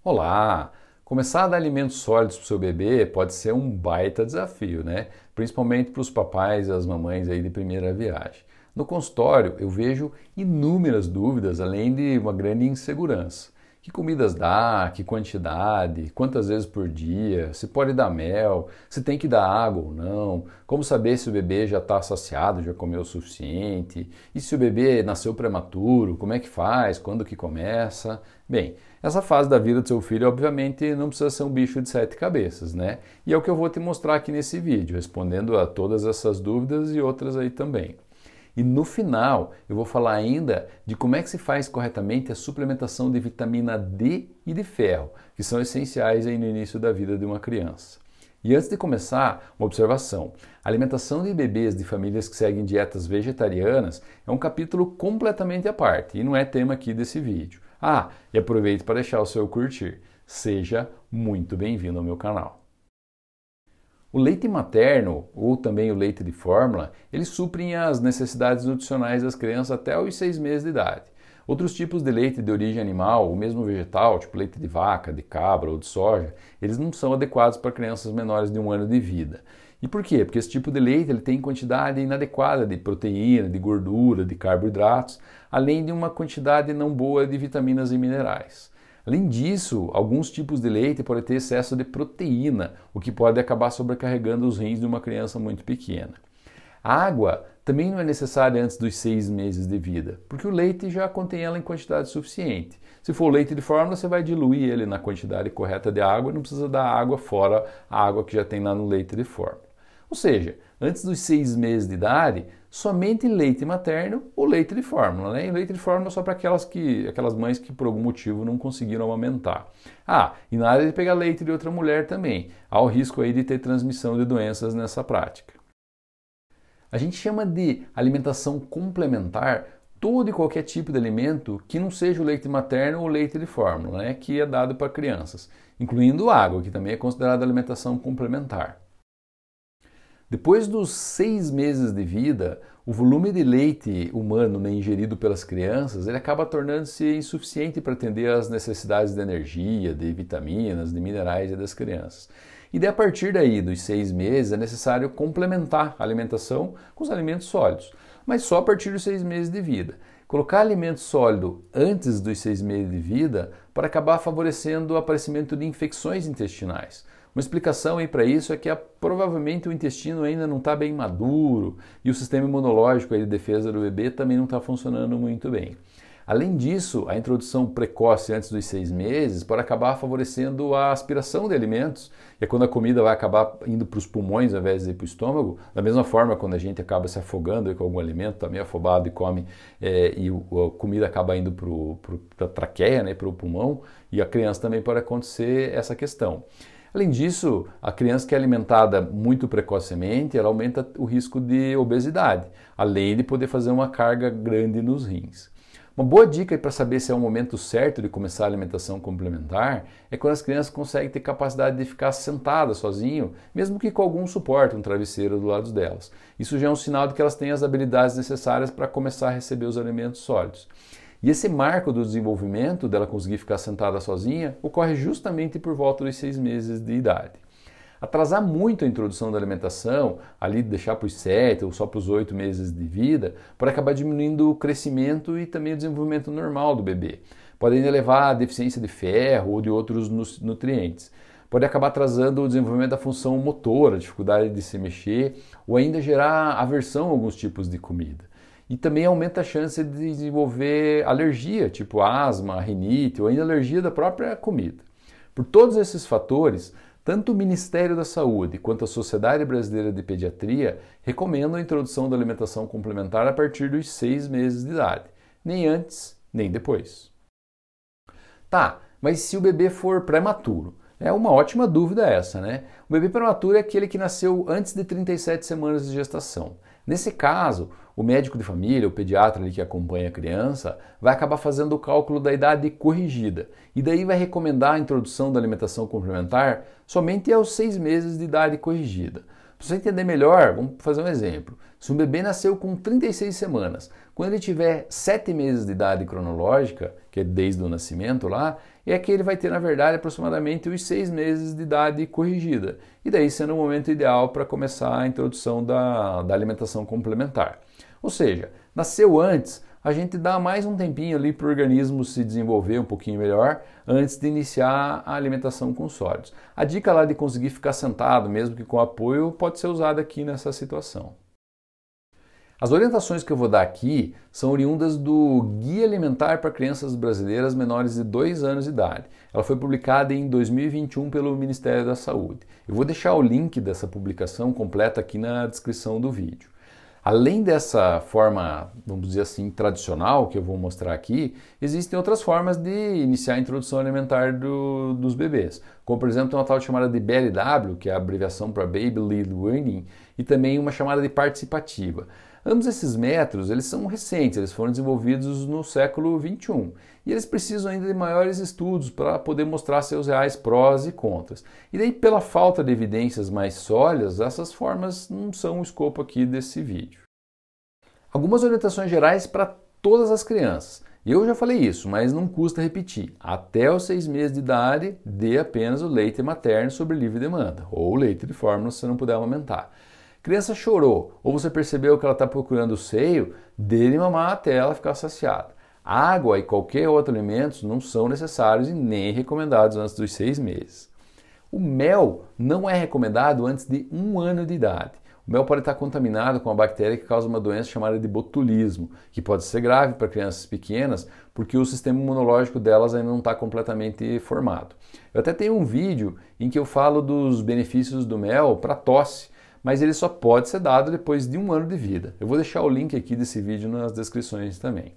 Olá! Começar a dar alimentos sólidos para o seu bebê pode ser um baita desafio, né? Principalmente para os papais e as mamães aí de primeira viagem. No consultório, eu vejo inúmeras dúvidas, além de uma grande insegurança. Que comidas dar, que quantidade, quantas vezes por dia, se pode dar mel, se tem que dar água ou não, como saber se o bebê já está saciado, já comeu o suficiente, e se o bebê nasceu prematuro, como é que faz, quando que começa. Bem, essa fase da vida do seu filho, obviamente, não precisa ser um bicho de sete cabeças, né? E é o que eu vou te mostrar aqui nesse vídeo, respondendo a todas essas dúvidas e outras aí também. E no final, eu vou falar ainda de como é que se faz corretamente a suplementação de vitamina D e de ferro, que são essenciais aí no início da vida de uma criança. E antes de começar, uma observação. A alimentação de bebês de famílias que seguem dietas vegetarianas é um capítulo completamente à parte e não é tema aqui desse vídeo. E aproveite para deixar o seu curtir. Seja muito bem-vindo ao meu canal. O leite materno, ou também o leite de fórmula, eles suprem as necessidades nutricionais das crianças até os 6 meses de idade. Outros tipos de leite de origem animal, ou mesmo vegetal, tipo leite de vaca, de cabra ou de soja, eles não são adequados para crianças menores de 1 ano de vida. E por quê? Porque esse tipo de leite ele tem quantidade inadequada de proteína, de gordura, de carboidratos, além de uma quantidade não boa de vitaminas e minerais. Além disso, alguns tipos de leite podem ter excesso de proteína, o que pode acabar sobrecarregando os rins de uma criança muito pequena. A água também não é necessária antes dos 6 meses de vida, porque o leite já contém ela em quantidade suficiente. Se for leite de fórmula, você vai diluir ele na quantidade correta de água e não precisa dar água fora a água que já tem lá no leite de fórmula. Ou seja, antes dos 6 meses de idade, somente leite materno ou leite de fórmula, né? E leite de fórmula só para aquelas mães que por algum motivo não conseguiram amamentar. E nada de pegar leite de outra mulher também. Há o risco aí de ter transmissão de doenças nessa prática. A gente chama de alimentação complementar todo e qualquer tipo de alimento que não seja o leite materno ou leite de fórmula, né? Que é dado para crianças, incluindo água, que também é considerada alimentação complementar. Depois dos 6 meses de vida, o volume de leite humano ingerido pelas crianças ele acaba tornando-se insuficiente para atender às necessidades de energia, de vitaminas, de minerais das crianças. E a partir daí, dos 6 meses, é necessário complementar a alimentação com os alimentos sólidos, mas só a partir dos 6 meses de vida. Colocar alimento sólido antes dos 6 meses de vida para acabar favorecendo o aparecimento de infecções intestinais. Uma explicação aí para isso é que provavelmente o intestino ainda não está bem maduro e o sistema imunológico aí de defesa do bebê também não está funcionando muito bem. Além disso, a introdução precoce antes dos 6 meses pode acabar favorecendo a aspiração de alimentos, e é quando a comida vai acabar indo para os pulmões ao invés de ir para o estômago. Da mesma forma, quando a gente acaba se afogando com algum alimento, está meio afobado e come, a comida acaba indo para a traqueia, né, para o pulmão, e a criança também pode acontecer essa questão. Além disso, a criança que é alimentada muito precocemente, ela aumenta o risco de obesidade, além de poder fazer uma carga grande nos rins. Uma boa dica para saber se é o momento certo de começar a alimentação complementar é quando as crianças conseguem ter capacidade de ficar sentadas sozinho, mesmo que com algum suporte, um travesseiro do lado delas. Isso já é um sinal de que elas têm as habilidades necessárias para começar a receber os alimentos sólidos. E esse marco do desenvolvimento, dela conseguir ficar sentada sozinha, ocorre justamente por volta dos 6 meses de idade. Atrasar muito a introdução da alimentação, ali deixar para os 7 ou só para os 8 meses de vida, pode acabar diminuindo o crescimento e também o desenvolvimento normal do bebê. Pode ainda levar à deficiência de ferro ou de outros nutrientes. Pode acabar atrasando o desenvolvimento da função motora, dificuldade de se mexer, ou ainda gerar aversão a alguns tipos de comida. E também aumenta a chance de desenvolver alergia, tipo asma, rinite ou ainda alergia da própria comida. Por todos esses fatores, tanto o Ministério da Saúde quanto a Sociedade Brasileira de Pediatria recomendam a introdução da alimentação complementar a partir dos 6 meses de idade, nem antes nem depois. Mas se o bebê for prematuro? É uma ótima dúvida essa, né? O bebê prematuro é aquele que nasceu antes de 37 semanas de gestação. Nesse caso, o médico de família, o pediatra ali que acompanha a criança, vai acabar fazendo o cálculo da idade corrigida e daí vai recomendar a introdução da alimentação complementar somente aos 6 meses de idade corrigida. Para você entender melhor, vamos fazer um exemplo. Se um bebê nasceu com 36 semanas, quando ele tiver 7 meses de idade cronológica, que é desde o nascimento lá, é que ele vai ter, na verdade, aproximadamente os 6 meses de idade corrigida. E daí sendo o momento ideal para começar a introdução da alimentação complementar. Ou seja, nasceu antes, a gente dá mais um tempinho ali para o organismo se desenvolver um pouquinho melhor antes de iniciar a alimentação com sólidos. A dica lá de conseguir ficar sentado, mesmo que com apoio, pode ser usada aqui nessa situação. As orientações que eu vou dar aqui são oriundas do Guia Alimentar para Crianças Brasileiras Menores de 2 anos de idade. Ela foi publicada em 2021 pelo Ministério da Saúde. Eu vou deixar o link dessa publicação completa aqui na descrição do vídeo. Além dessa forma, vamos dizer assim, tradicional que eu vou mostrar aqui, existem outras formas de iniciar a introdução alimentar dos bebês, como por exemplo uma tal chamada de BLW, que é a abreviação para Baby Led Weaning, e também uma chamada de participativa. Ambos esses métodos, eles são recentes, eles foram desenvolvidos no século XXI e eles precisam ainda de maiores estudos para poder mostrar seus reais prós e contras. E daí, pela falta de evidências mais sólidas, essas formas não são o escopo aqui desse vídeo. Algumas orientações gerais para todas as crianças. Eu já falei isso, mas não custa repetir. Até os 6 meses de idade, dê apenas o leite materno sob livre demanda, ou leite de fórmula se você não puder amamentar. Criança chorou, ou você percebeu que ela está procurando o seio, dê-lhe mamar até ela ficar saciada. Água e qualquer outro alimento não são necessários e nem recomendados antes dos 6 meses. O mel não é recomendado antes de 1 ano de idade. O mel pode estar contaminado com uma bactéria que causa uma doença chamada de botulismo, que pode ser grave para crianças pequenas porque o sistema imunológico delas ainda não está completamente formado. Eu até tenho um vídeo em que eu falo dos benefícios do mel para tosse, mas ele só pode ser dado depois de 1 ano de vida. Eu vou deixar o link aqui desse vídeo nas descrições também.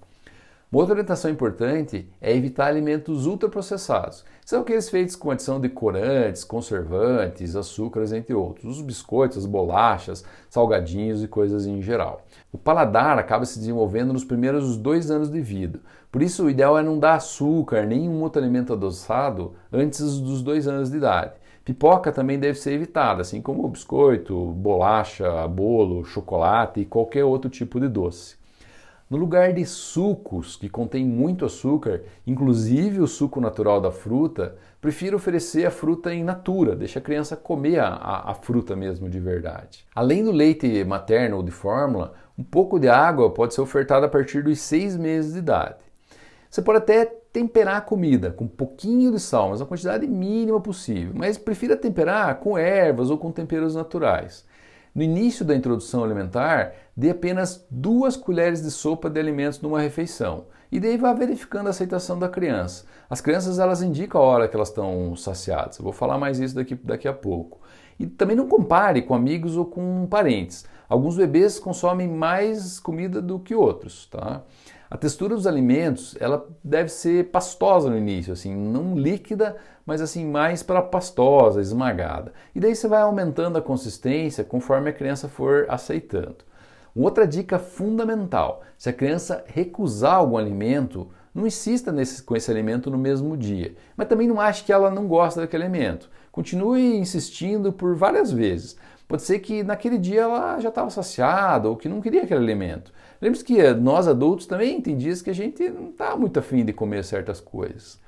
Uma outra orientação importante é evitar alimentos ultraprocessados. São aqueles feitos com adição de corantes, conservantes, açúcares, entre outros. Os biscoitos, as bolachas, salgadinhos e coisas em geral. O paladar acaba se desenvolvendo nos primeiros 2 anos de vida. Por isso, o ideal é não dar açúcar, nenhum outro alimento adoçado antes dos 2 anos de idade. Pipoca também deve ser evitada, assim como biscoito, bolacha, bolo, chocolate e qualquer outro tipo de doce. No lugar de sucos que contêm muito açúcar, inclusive o suco natural da fruta, prefiro oferecer a fruta in natura, deixa a criança comer a fruta mesmo de verdade. Além do leite materno ou de fórmula, um pouco de água pode ser ofertado a partir dos 6 meses de idade. Você pode até temperar a comida com um pouquinho de sal, mas a quantidade mínima possível. Mas prefira temperar com ervas ou com temperos naturais. No início da introdução alimentar, dê apenas 2 colheres de sopa de alimentos numa refeição. E daí vá verificando a aceitação da criança. As crianças elas indicam a hora que elas estão saciadas. Eu vou falar mais isso daqui a pouco. E também não compare com amigos ou com parentes. Alguns bebês consomem mais comida do que outros, tá? A textura dos alimentos, ela deve ser pastosa no início, assim, não líquida, mas assim mais para pastosa, esmagada. E daí você vai aumentando a consistência conforme a criança for aceitando. Outra dica fundamental, se a criança recusar algum alimento, não insista com esse alimento no mesmo dia, mas também não ache que ela não gosta daquele alimento. Continue insistindo por várias vezes. Pode ser que naquele dia ela já estava saciada ou que não queria aquele alimento. Lembre-se que nós adultos também tem dias que a gente não está muito afim de comer certas coisas.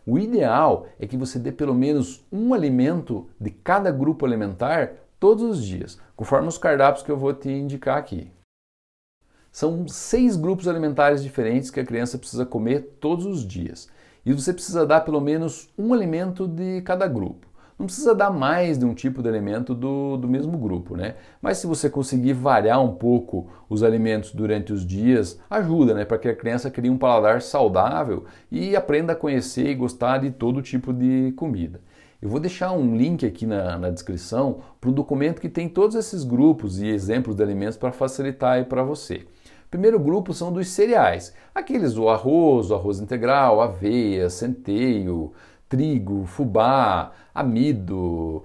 O ideal é que você dê pelo menos um alimento de cada grupo alimentar todos os dias, conforme os cardápios que eu vou te indicar aqui. São 6 grupos alimentares diferentes que a criança precisa comer todos os dias. E você precisa dar pelo menos um alimento de cada grupo. Não precisa dar mais de um tipo de alimento do mesmo grupo, né? Mas se você conseguir variar um pouco os alimentos durante os dias, ajuda, né? Para que a criança crie um paladar saudável e aprenda a conhecer e gostar de todo tipo de comida. Eu vou deixar um link aqui na descrição para um documento que tem todos esses grupos e exemplos de alimentos para facilitar aí para você. O primeiro grupo são dos cereais, aqueles o arroz integral, aveia, centeio, trigo, fubá, amido,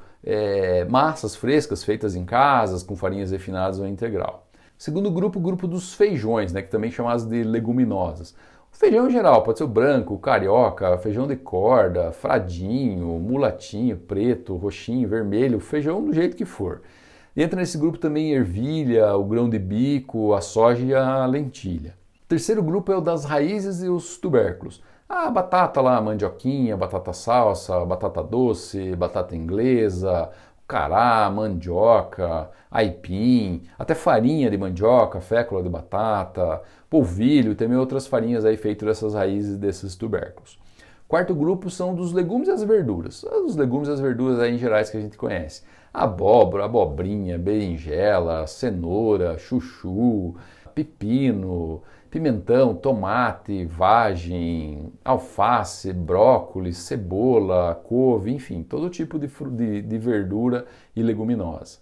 massas frescas feitas em casas com farinhas refinadas ou integral. Segundo grupo, o grupo dos feijões, né, que também é chamado de leguminosas. O feijão em geral pode ser o branco, o carioca, feijão de corda, fradinho, mulatinho, preto, roxinho, vermelho, feijão do jeito que for. Entra nesse grupo também ervilha, o grão de bico, a soja e a lentilha. O terceiro grupo é o das raízes e os tubérculos. A batata lá, mandioquinha, batata salsa, batata doce, batata inglesa, cará, mandioca, aipim, até farinha de mandioca, fécula de batata, polvilho e também outras farinhas aí feitas dessas raízes desses tubérculos. Quarto grupo são dos legumes e as verduras. Os legumes e as verduras aí em gerais que a gente conhece. Abóbora, abobrinha, berinjela, cenoura, chuchu, pepino, pimentão, tomate, vagem, alface, brócolis, cebola, couve, enfim, todo tipo de verdura e leguminosa.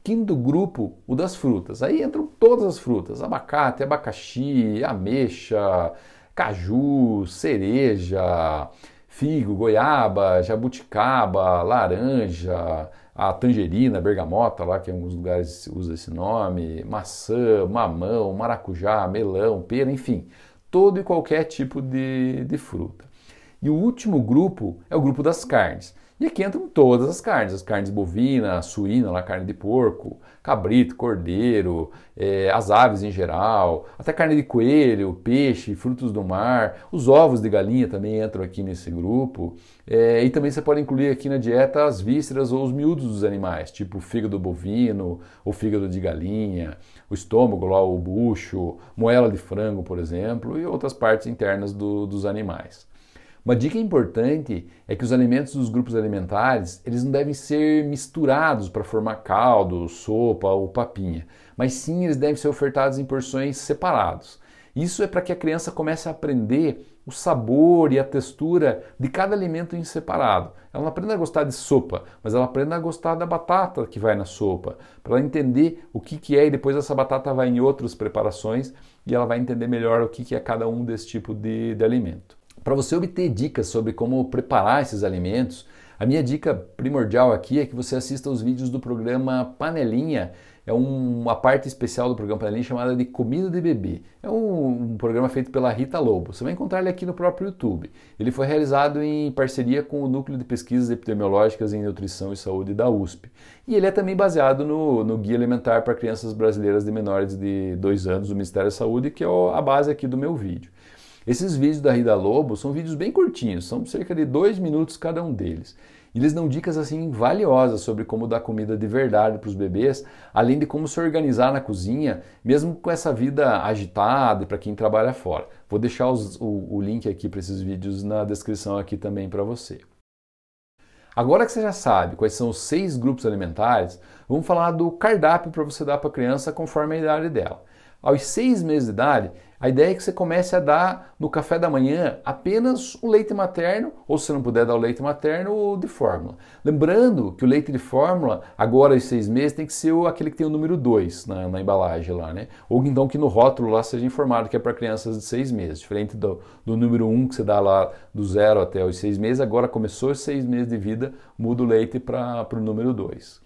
Quinto grupo, o das frutas. Aí entram todas as frutas, abacate, abacaxi, ameixa, caju, cereja, figo, goiaba, jabuticaba, laranja, a tangerina, bergamota, lá que em alguns lugares usa esse nome, maçã, mamão, maracujá, melão, pera, enfim, todo e qualquer tipo de fruta. E o último grupo é o grupo das carnes. E aqui entram todas as carnes bovina, suína, lá, carne de porco, cabrito, cordeiro, as aves em geral, até carne de coelho, peixe, frutos do mar, os ovos de galinha também entram aqui nesse grupo. E também você pode incluir aqui na dieta as vísceras ou os miúdos dos animais, tipo o fígado bovino, o fígado de galinha, o estômago, lá, o bucho, moela de frango, por exemplo, e outras partes internas dos animais. Uma dica importante é que os alimentos dos grupos alimentares, eles não devem ser misturados para formar caldo, sopa ou papinha, mas sim eles devem ser ofertados em porções separados. Isso é para que a criança comece a aprender o sabor e a textura de cada alimento em separado. Ela não aprenda a gostar de sopa, mas ela aprenda a gostar da batata que vai na sopa, para ela entender o que é e depois essa batata vai em outras preparações e ela vai entender melhor o que é cada um desse tipo de alimento. Para você obter dicas sobre como preparar esses alimentos, a minha dica primordial aqui é que você assista os vídeos do programa Panelinha. É uma parte especial do programa Panelinha chamada de Comida de Bebê. É um programa feito pela Rita Lobo. Você vai encontrar ele aqui no próprio YouTube. Ele foi realizado em parceria com o Núcleo de Pesquisas Epidemiológicas em Nutrição e Saúde da USP. E ele é também baseado no Guia Alimentar para Crianças Brasileiras de Menores de 2 anos do Ministério da Saúde, que é a base aqui do meu vídeo. Esses vídeos da Rita Lobo são vídeos bem curtinhos, são cerca de 2 minutos cada um deles. E eles dão dicas assim valiosas sobre como dar comida de verdade para os bebês, além de como se organizar na cozinha, mesmo com essa vida agitada e para quem trabalha fora. Vou deixar o link aqui para esses vídeos na descrição aqui também para você. Agora que você já sabe quais são os 6 grupos alimentares, vamos falar do cardápio para você dar para a criança conforme a idade dela. Aos 6 meses de idade, a ideia é que você comece a dar no café da manhã apenas o leite materno, ou se não puder dar o leite materno, o de fórmula. Lembrando que o leite de fórmula, agora aos 6 meses, tem que ser aquele que tem o número 2 na embalagem lá, né? Ou então que no rótulo lá seja informado que é para crianças de 6 meses, diferente do número 1 que você dá lá do 0 até os 6 meses, agora começou os 6 meses de vida, muda o leite para o número 2.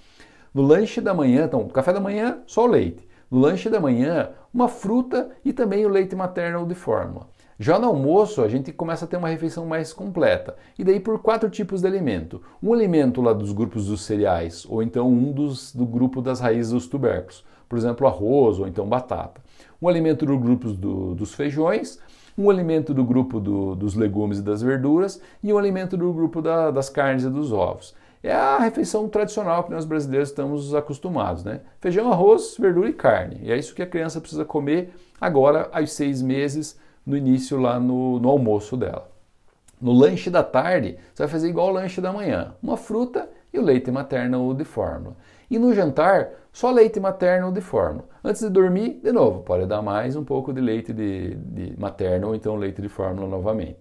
No lanche da manhã, então, café da manhã, só o leite. No lanche da manhã, uma fruta e também o leite materno de fórmula. Já no almoço, a gente começa a ter uma refeição mais completa. E daí por 4 tipos de alimento. Um alimento lá dos grupos dos cereais, ou então do grupo das raízes dos tubérculos. Por exemplo, arroz ou então batata. Um alimento do grupo dos feijões, um alimento do grupo dos legumes e das verduras e um alimento do grupo das carnes e dos ovos. É a refeição tradicional que nós brasileiros estamos acostumados, né? Feijão, arroz, verdura e carne. E é isso que a criança precisa comer agora aos 6 meses, no início lá no almoço dela. No lanche da tarde, você vai fazer igual ao lanche da manhã. Uma fruta e o leite materno de fórmula. E no jantar, só leite materno de fórmula. Antes de dormir, de novo, pode dar mais um pouco de leite de materno ou então leite de fórmula novamente.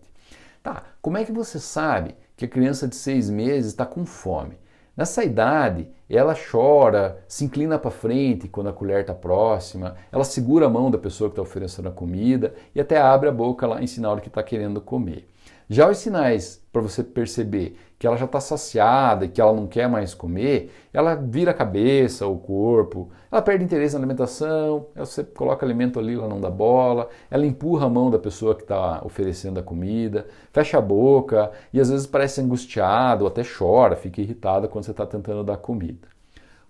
Tá, como é que você sabe que a criança de 6 meses está com fome? Nessa idade, ela chora, se inclina para frente quando a colher está próxima, ela segura a mão da pessoa que está oferecendo a comida e até abre a boca lá em sinal de que está querendo comer. Já os sinais para você perceber que ela já está saciada e que ela não quer mais comer, ela vira a cabeça, o corpo, ela perde interesse na alimentação, você coloca alimento ali, ela não dá bola, ela empurra a mão da pessoa que está oferecendo a comida, fecha a boca e às vezes parece angustiado, ou até chora, fica irritada quando você está tentando dar comida.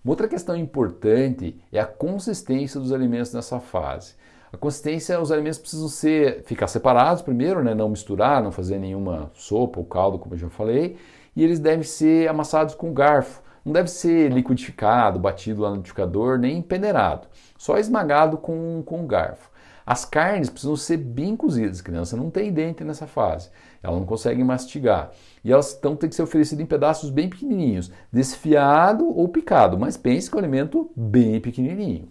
Uma outra questão importante é a consistência dos alimentos nessa fase. A consistência, os alimentos precisam ficar separados primeiro, né? Não misturar, não fazer nenhuma sopa ou caldo, como eu já falei, e eles devem ser amassados com garfo. Não deve ser liquidificado, batido lá no liquidificador, nem peneirado, só esmagado com garfo. As carnes precisam ser bem cozidas, a criança não tem dente nessa fase, ela não consegue mastigar. E elas então têm que ser oferecidas em pedaços bem pequenininhos, desfiado ou picado, mas pense que é um alimento bem pequenininho.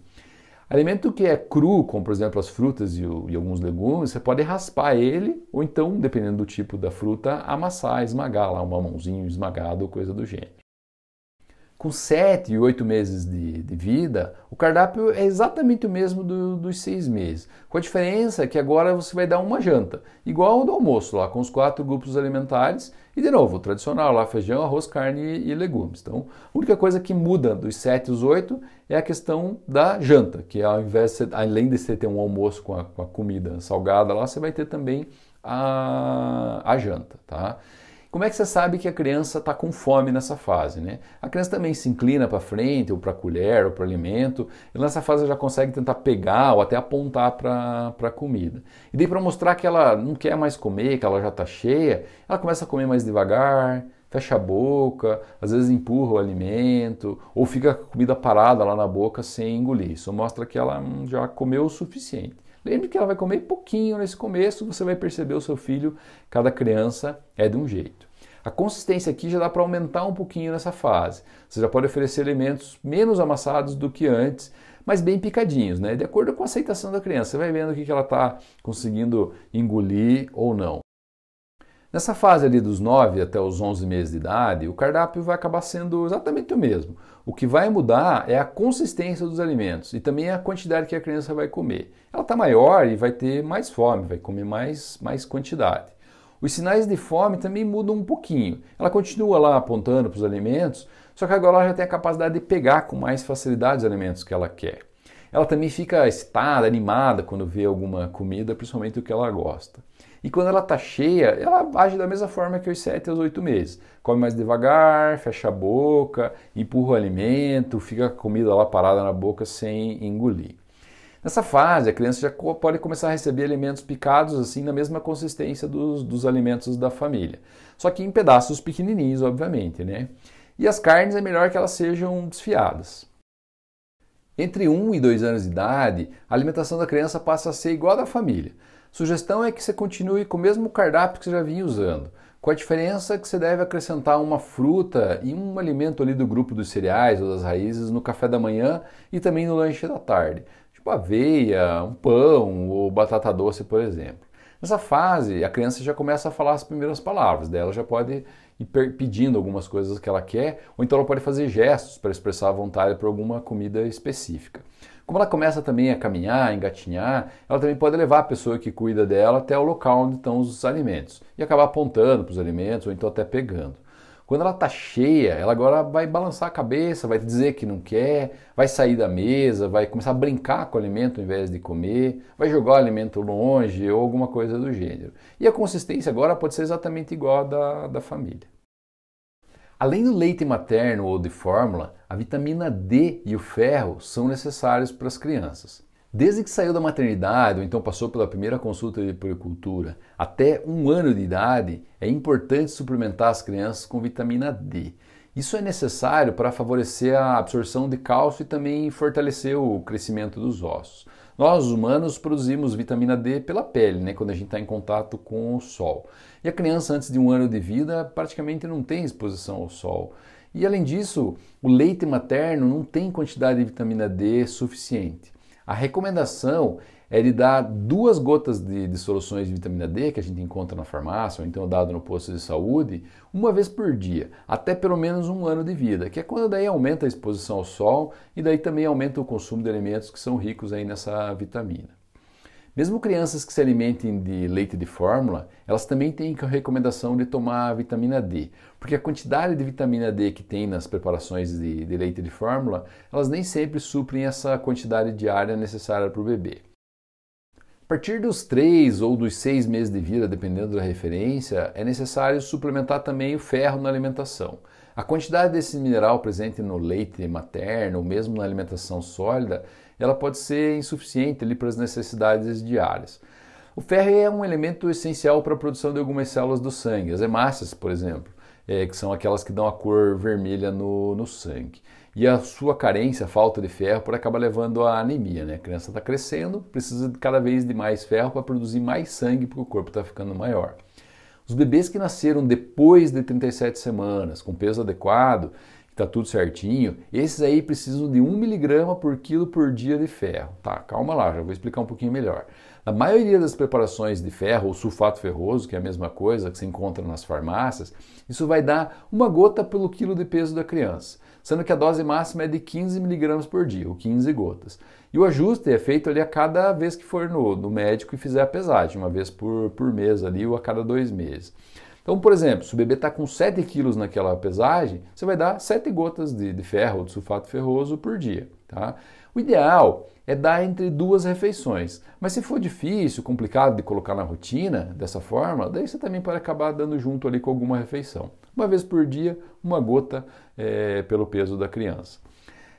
Alimento que é cru, como por exemplo as frutas e alguns legumes, você pode raspar ele, ou então, dependendo do tipo da fruta, amassar, esmagar lá um mamãozinho esmagado ou coisa do gênero. Com 7 e 8 meses de vida, o cardápio é exatamente o mesmo dos 6 meses, com a diferença que agora você vai dar uma janta, igual ao do almoço, lá com os 4 grupos alimentares, e de novo, o tradicional, lá feijão, arroz, carne e legumes. Então, a única coisa que muda dos 7 aos 8 é a questão da janta, que ao invés de além de você ter um almoço com a comida salgada lá, você vai ter também a janta, tá? Como é que você sabe que a criança está com fome nessa fase, né? A criança também se inclina para frente, ou para a colher, ou para o alimento, e nessa fase ela já consegue tentar pegar ou até apontar para a comida. E daí para mostrar que ela não quer mais comer, que ela já está cheia, ela começa a comer mais devagar, fecha a boca, às vezes empurra o alimento, ou fica com a comida parada lá na boca sem engolir. Isso mostra que ela já comeu o suficiente. Lembre que ela vai comer pouquinho nesse começo, você vai perceber o seu filho, cada criança é de um jeito. A consistência aqui já dá para aumentar um pouquinho nessa fase. Você já pode oferecer alimentos menos amassados do que antes, mas bem picadinhos, né? De acordo com a aceitação da criança. Você vai vendo o que ela está conseguindo engolir ou não. Nessa fase ali dos 9 até os 11 meses de idade, o cardápio vai acabar sendo exatamente o mesmo. O que vai mudar é a consistência dos alimentos e também a quantidade que a criança vai comer. Ela está maior e vai ter mais fome, vai comer mais quantidade. Os sinais de fome também mudam um pouquinho. Ela continua lá apontando para os alimentos, só que agora ela já tem a capacidade de pegar com mais facilidade os alimentos que ela quer. Ela também fica excitada, animada quando vê alguma comida, principalmente o que ela gosta. E quando ela está cheia, ela age da mesma forma que os 7 aos 8 meses. Come mais devagar, fecha a boca, empurra o alimento, fica com a comida lá parada na boca sem engolir. Nessa fase, a criança já pode começar a receber alimentos picados assim na mesma consistência dos alimentos da família. Só que em pedaços pequenininhos, obviamente, né? E as carnes é melhor que elas sejam desfiadas. Entre 1 e 2 anos de idade, a alimentação da criança passa a ser igual à da família. Sugestão é que você continue com o mesmo cardápio que você já vinha usando, com a diferença que você deve acrescentar uma fruta e um alimento ali do grupo dos cereais ou das raízes no café da manhã e também no lanche da tarde, tipo aveia, um pão ou batata doce, por exemplo. Nessa fase, a criança já começa a falar as primeiras palavras dela, já pode ir pedindo algumas coisas que ela quer, ou então ela pode fazer gestos para expressar a vontade por alguma comida específica. Como ela começa também a caminhar, a engatinhar, ela também pode levar a pessoa que cuida dela até o local onde estão os alimentos e acabar apontando para os alimentos ou então até pegando. Quando ela está cheia, ela agora vai balançar a cabeça, vai dizer que não quer, vai sair da mesa, vai começar a brincar com o alimento ao invés de comer, vai jogar o alimento longe ou alguma coisa do gênero. E a consistência agora pode ser exatamente igual à da família. Além do leite materno ou de fórmula, a vitamina D e o ferro são necessários para as crianças. Desde que saiu da maternidade ou então passou pela primeira consulta de puericultura até 1 ano de idade, é importante suplementar as crianças com vitamina D. Isso é necessário para favorecer a absorção de cálcio e também fortalecer o crescimento dos ossos. Nós, os humanos, produzimos vitamina D pela pele, né, quando a gente está em contato com o sol. E a criança, antes de 1 ano de vida, praticamente não tem exposição ao sol. E, além disso, o leite materno não tem quantidade de vitamina D suficiente. A recomendação é de dar 2 gotas de soluções de vitamina D, que a gente encontra na farmácia, ou então dado no posto de saúde, uma vez por dia, até pelo menos 1 ano de vida, que é quando daí aumenta a exposição ao sol e daí também aumenta o consumo de alimentos que são ricos aí nessa vitamina. Mesmo crianças que se alimentem de leite de fórmula, elas também têm a recomendação de tomar vitamina D, porque a quantidade de vitamina D que tem nas preparações de leite de fórmula, elas nem sempre suprem essa quantidade diária necessária para o bebê. A partir dos 3 ou dos 6 meses de vida, dependendo da referência, é necessário suplementar também o ferro na alimentação. A quantidade desse mineral presente no leite materno, ou mesmo na alimentação sólida, ela pode ser insuficiente ali para as necessidades diárias. O ferro é um elemento essencial para a produção de algumas células do sangue, as hemácias, por exemplo, que são aquelas que dão a cor vermelha no sangue. E a sua carência, a falta de ferro, pode acabar levando à anemia, né? A criança está crescendo, precisa de cada vez de mais ferro para produzir mais sangue porque o corpo está ficando maior. Os bebês que nasceram depois de 37 semanas, com peso adequado, está tudo certinho, esses aí precisam de 1 mg por quilo por dia de ferro. Tá, calma lá, já vou explicar um pouquinho melhor. A maioria das preparações de ferro, ou sulfato ferroso, que é a mesma coisa que se encontra nas farmácias, isso vai dar 1 gota pelo quilo de peso da criança, sendo que a dose máxima é de 15 mg por dia, ou 15 gotas. E o ajuste é feito ali a cada vez que for no médico e fizer a pesagem, uma vez por mês ali, ou a cada 2 meses. Então, por exemplo, se o bebê está com 7 quilos naquela pesagem, você vai dar 7 gotas de ferro ou de sulfato ferroso por dia. Tá? O ideal é dar entre 2 refeições, mas se for difícil, complicado de colocar na rotina dessa forma, daí você também pode acabar dando junto ali com alguma refeição. Uma vez por dia, 1 gota pelo peso da criança.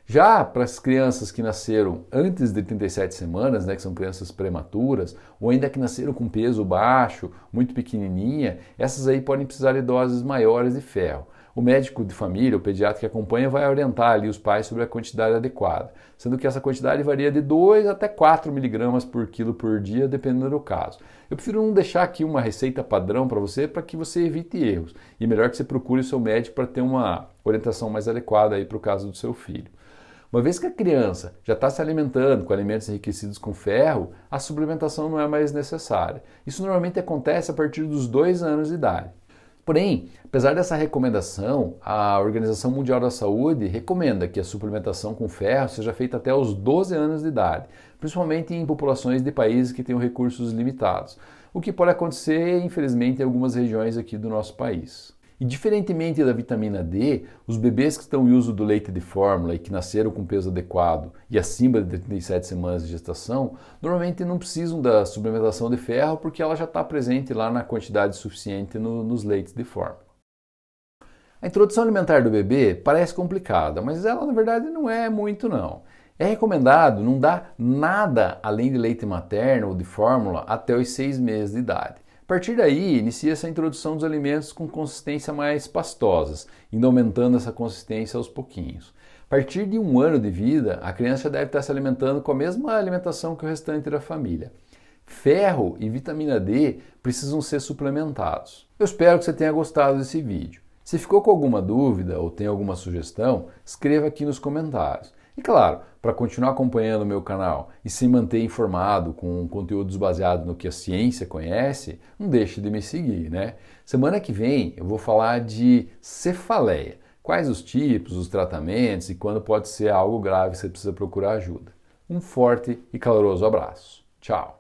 Já para as crianças que nasceram antes de 37 semanas, né, que são crianças prematuras, ou ainda que nasceram com peso baixo, muito pequenininha, essas aí podem precisar de doses maiores de ferro. O médico de família, o pediatra que acompanha, vai orientar ali os pais sobre a quantidade adequada, sendo que essa quantidade varia de 2 até 4 mg por quilo por dia, dependendo do caso. Eu prefiro não deixar aqui uma receita padrão para que você evite erros. E melhor que você procure o seu médico para ter uma orientação mais adequada aí para o caso do seu filho. Uma vez que a criança já está se alimentando com alimentos enriquecidos com ferro, a suplementação não é mais necessária. Isso normalmente acontece a partir dos 2 anos de idade. Porém, apesar dessa recomendação, a Organização Mundial da Saúde recomenda que a suplementação com ferro seja feita até os 12 anos de idade, principalmente em populações de países que tenham recursos limitados, o que pode acontecer, infelizmente, em algumas regiões aqui do nosso país. E diferentemente da vitamina D, os bebês que estão em uso do leite de fórmula e que nasceram com peso adequado e acima de 37 semanas de gestação, normalmente não precisam da suplementação de ferro porque ela já está presente lá na quantidade suficiente nos leites de fórmula. A introdução alimentar do bebê parece complicada, mas ela na verdade não é muito não. É recomendado não dar nada além de leite materno ou de fórmula até os 6 meses de idade. A partir daí, inicia-se a introdução dos alimentos com consistência mais pastosas, indo aumentando essa consistência aos pouquinhos. A partir de 1 ano de vida, a criança já deve estar se alimentando com a mesma alimentação que o restante da família. Ferro e vitamina D precisam ser suplementados. Eu espero que você tenha gostado desse vídeo. Se ficou com alguma dúvida ou tem alguma sugestão, escreva aqui nos comentários. E claro, para continuar acompanhando o meu canal e se manter informado com conteúdos baseados no que a ciência conhece, não deixe de me seguir, né? Semana que vem eu vou falar de cefaleia. Quais os tipos, os tratamentos e quando pode ser algo grave você precisa procurar ajuda. Um forte e caloroso abraço. Tchau!